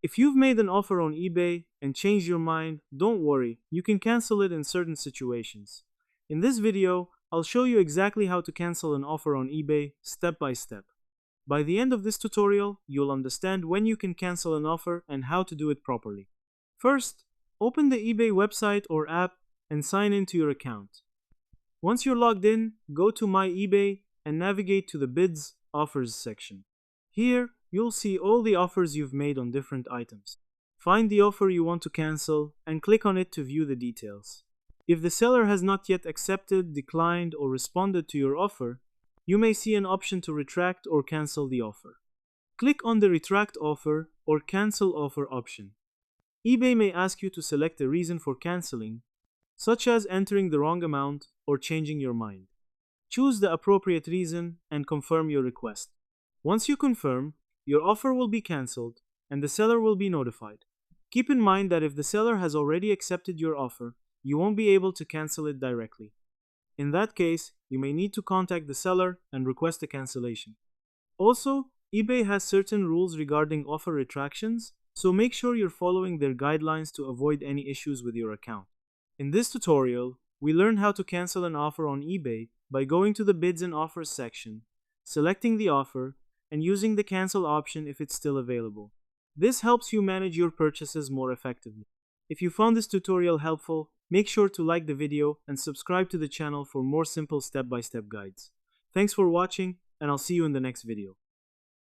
If you've made an offer on eBay and changed your mind, don't worry, you can cancel it in certain situations. In this video, I'll show you exactly how to cancel an offer on eBay step by step. By the end of this tutorial, you'll understand when you can cancel an offer and how to do it properly. First, open the eBay website or app and sign into your account. Once you're logged in, go to My eBay and navigate to the Bids Offers section. Here, you'll see all the offers you've made on different items. Find the offer you want to cancel and click on it to view the details. If the seller has not yet accepted, declined, or responded to your offer, you may see an option to retract or cancel the offer. Click on the Retract Offer or Cancel Offer option. eBay may ask you to select a reason for canceling, such as entering the wrong amount or changing your mind. Choose the appropriate reason and confirm your request. Once you confirm, your offer will be cancelled and the seller will be notified. Keep in mind that if the seller has already accepted your offer, you won't be able to cancel it directly. In that case, you may need to contact the seller and request a cancellation. Also, eBay has certain rules regarding offer retractions, so make sure you're following their guidelines to avoid any issues with your account. In this tutorial, we learn how to cancel an offer on eBay by going to the Bids and Offers section, selecting the offer, and using the cancel option if it's still available. This helps you manage your purchases more effectively. If you found this tutorial helpful, make sure to like the video and subscribe to the channel for more simple step-by-step guides. Thanks for watching, and I'll see you in the next video.